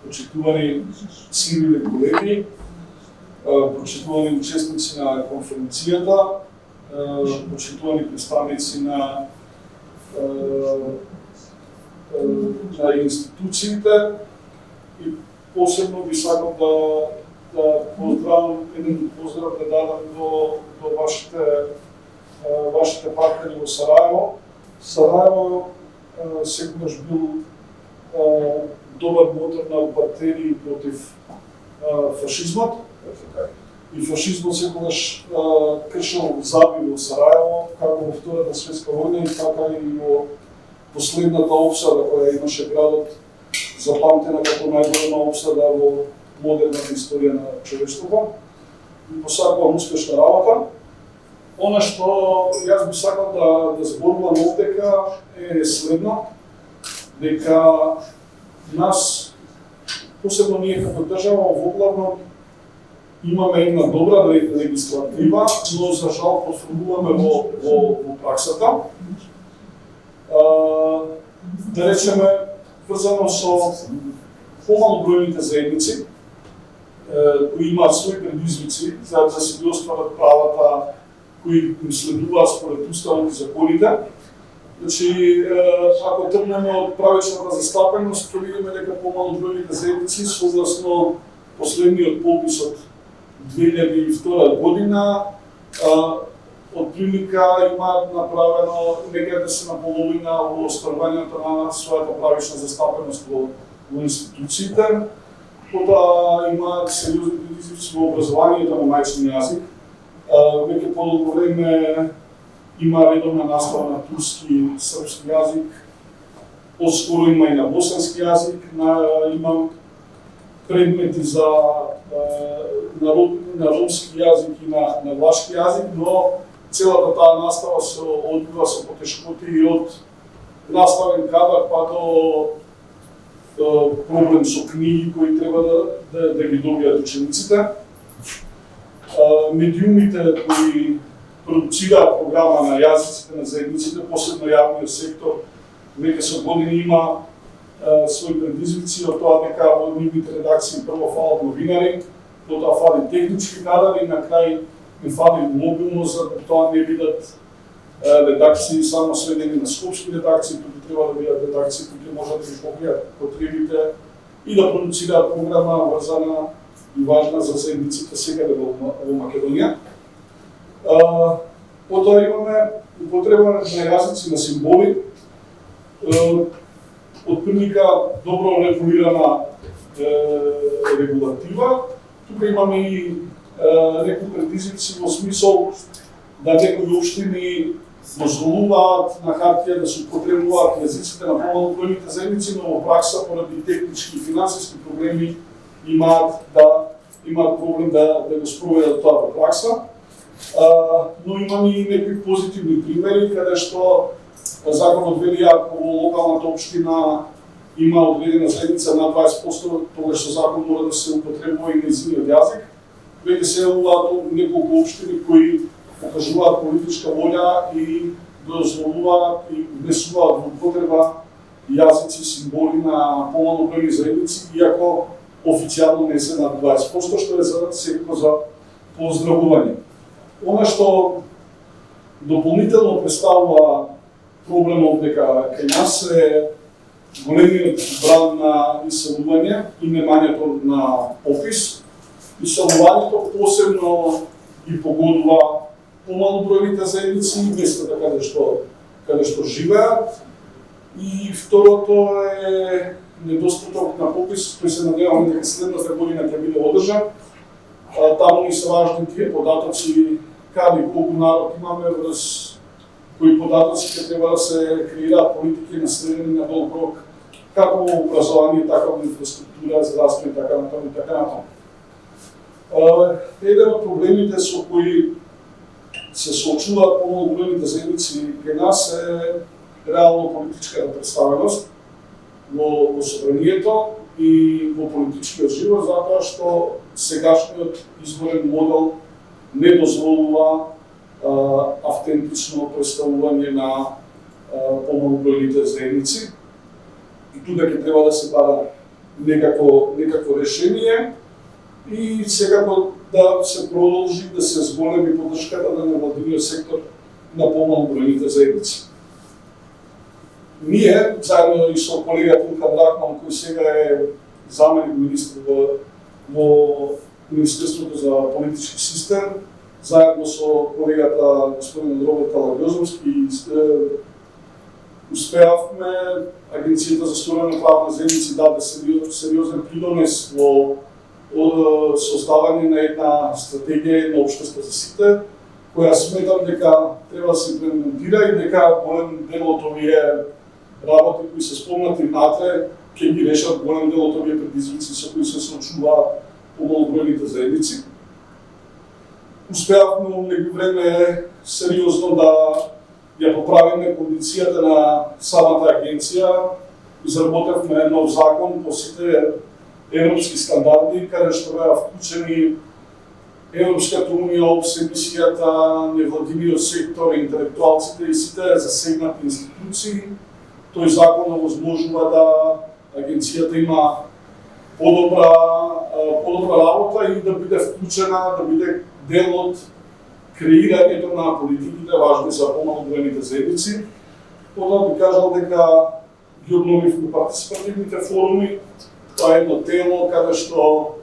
почитувани синови колеги, почитувани учесници на конференцијата, почитувани представници на институциите и посебно би сакал да поздравам, еден поздрав да дадам до вашите партнери во Сараево. Сараево секогаш бил добар мотор на батерии против фашизмот. И фашизмот секогаш кршил заби во Сараево, како во Втората светска војна и така и во последната опсада која имаше градот, запамтена како најголема опсада во модерната историја на човештвото. И посакувам успешна работа. Она што јас би сакал да зборувам овдека е следно, дека нас, посебно ние како држава во главно, имаме една добра легислатива, но за жал посредуваме во праксата. Да речеме, врзано со помалу бројните заедници, кои имаат своји предизвици за да си ги остварат правата кои им следуваат според уставот и законите. Значи, ако тргнеме од правечната застапеност, ќе видиме дека помалу бројните заедници, согласно последниот попис од 2002 година, од прилика имаат направено некаде се на половина во остварувањето на својата правечна застапеност во институциите, потоа имаат сериозни предизвици во образованието на мајчин јазик. Веќе подолго време има редовна настава на турски и српски јазик, поскоро има и на босански јазик, има предмети на ромски јазик и на влашки јазик, но целата таа настава се одбива со потешкоти и од наставен кадар па до проблем со книги кои треба да ги добијат учениците. Медиумите кои продуцираат програма на јазиците на заедниците, посебно јавниот сектор, веќе со години има своји предизвици од тоа дека во нивните редакции прво фалат новинари, потоа фали технички кадар и на крај не фали мобилност, за тоа не бидат редакции само сведени на скопски редакции, туку треба да бидат редакции кои можат да ги покријат потребите и да продуцираат програма врзана и важна за заедниците секаде во Македонија. Потоа имаме употреба на јазици на символи, од прилика добро регулирана регулатива. Тука имаме и некои предизвици во смисол да некои општини дозволуваат на хартија да се употребуваат јазиците на помалу бројните заедници, но во пракса поради технички и финансиски проблеми имаат проблем да го спроведат тоа во пракса. Но имаме и некои позитивни примери каде што законот вели ако во локалната општина има одредена заедница на 20%, тогаш со закон мора да се употребува и нејзиниот јазик. Веќе се јавуваат неколку општини кои покажуваат политичка волја и дозволуваат и внесуваат во употреба јазици, символи на помалу бројни заедници, иако официјално не се над 20%, што е секако за поздравување. Она што дополнително представува проблемот дека кај нас е големиот бран на иселување и немањето на попис. Иселувањето посебно ги погодува помалу бројните заедници, местата каде што живеат. И второто е недостаток на попис, кој се надеваме дека следната година ќе биде одржан. Таму ни се важни тие податоци, каде и колку народ имаме, врз кои податоци ќе треба да се креираат политики на среден и на долг рок, како во образование, така во инфраструктура, здравство и така натаму и така натаму. Еден од проблемите со кои се соочуваат помалу бројните заедници кај нас е реално политичката представеност во собранието и во политичкиот живот, затоа што сегашниот изборен модел не дозволува автентично представување на помалу бројните заедници. И тука ќе треба да се бара некако решение и секако да се продолжи да се зголеми поддршката на невладиниот сектор на помалобројните заедници. Ние, заедно и со колегата Илхан Рахман, кој сега е заменик министр во Министерството за политички систем, заедно со колегата господин Роберт Алагозовски, успеавме Агенцијата за створување на правна заедница даде сериозен придонес во создавање на една стратегија, една општество за сите, која сметам дека треба да се имплементира и дека голем дел од овие работи кои се спомнати внатре ќе ги решат голем дел од овие предизвици со кои се соочуваат помалобројните заедници. Успеавме во некој време сериозно да ја поправиме кондицијата на самата агенција, изработевме нов закон по сите европски стандарди, каде што беа вклучени Европската унија, ОБСЕ, невладиниот сектор, интелектуалците и сите засегнати институции. Тој закон овозможува да агенцијата има подобра работа и да биде вклучена, да биде дел од креирањето на политиките важни за помалобројните заедници. Потоа би кажал дека ги обновивме партиципативните форуми. Тоа е едно тело каде што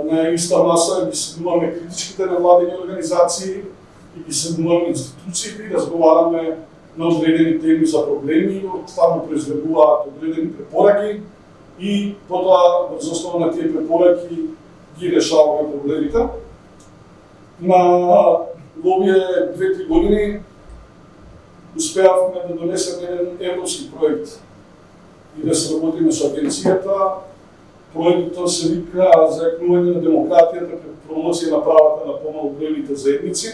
на иста маса ги седнуваме критичките невладини организации и ги седнуваме институциите и разговараме на одредени теми за проблеми, од таму произлегуваат одредени препораки и потоа врз основа на тие препораки ги решаваме проблемите. На овие 2-3 години успеавме да донесеме еден европски проект и да се работиме со агенцијата. Проектот се вика Зајакнување на демократијата пред промоција на правата на помалобројните заедници.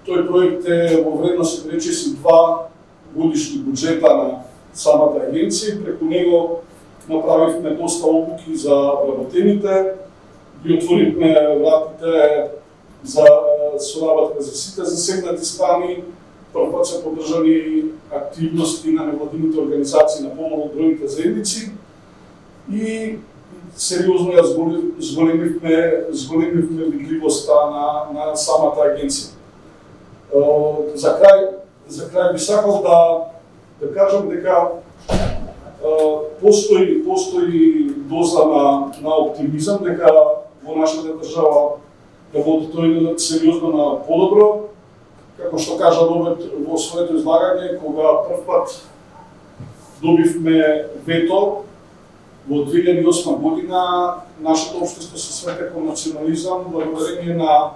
Тој проект е во вредност речиси 2 годишни буџета на самата агенција. Преку него направивме доста обуки за вработените, ги отворивме вратите за соработка за сите засегнати страни. Првпат се поддржани активности на невладините организации на помалобројните заедници и сериозно ја зголемивме видливоста на самата агенција. За крај би сакал да кажам дека постои доза на оптимизам дека во нашата држава работите идат сериозно на подобро. Како што кажа Роберт во своето излагање, кога првпат добивме вето во 2008 година, нашето општество се свете кон национализам благодарение на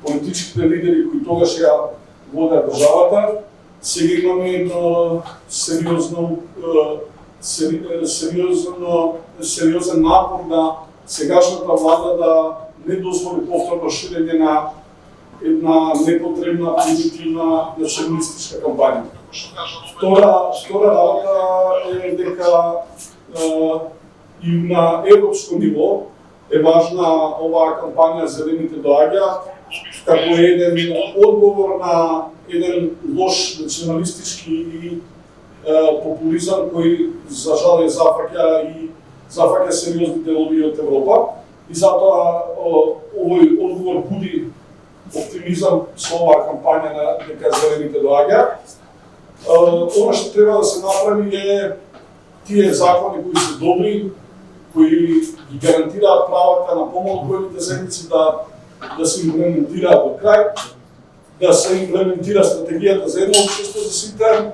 политичките лидери кои тогаш ја водеа државата. Сега имаме едно сериозен напор на сегашната влада да не дозволи повторно ширење на една непотребна позитивна националистичка кампања. Втора работа е дека и на европско ниво е важна оваа кампања Зелените доаѓа, како еден одговор на еден лош националистички и популизам кој за жал зафаќа сериозни делови од Европа. И затоа овој одговор буди оптимизам со оваа кампања на дека Зелените доаѓа. Она што треба да се направи е тие закони кои се добри, кои ги гарантираат правата на помалобројните заедници да се имплементираат до крај, да се имплементира стратегијата за едно општество за сите,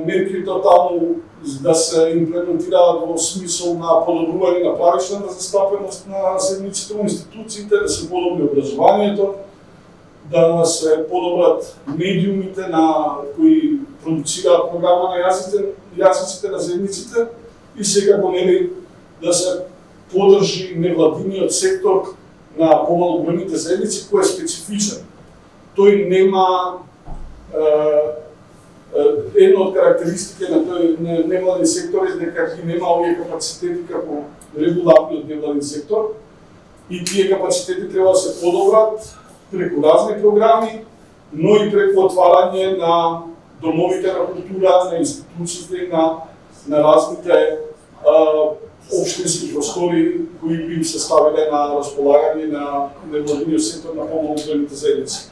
мерки тотално да се имплементираат во смисол на подобрување на правичната застапеност на заедниците во институциите, да се подобри образованието, да се подобрат медиумите на кои продуцираат програма на јазиците на заедниците и секако нели да се поддржи невладиниот сектор на помалобројните заедници кој е специфичен. Тој нема една од карактеристики на тој невладин сектор е дека ги нема овие капацитети како регуларниот невладин сектор и тие капацитети треба да се подобрат преку разни програми, но и преку отварање на домовите на култура, на институциите, на разните општински простори кои би им се ставиле на располагање на невладиниот сектор на помалку големите заедници.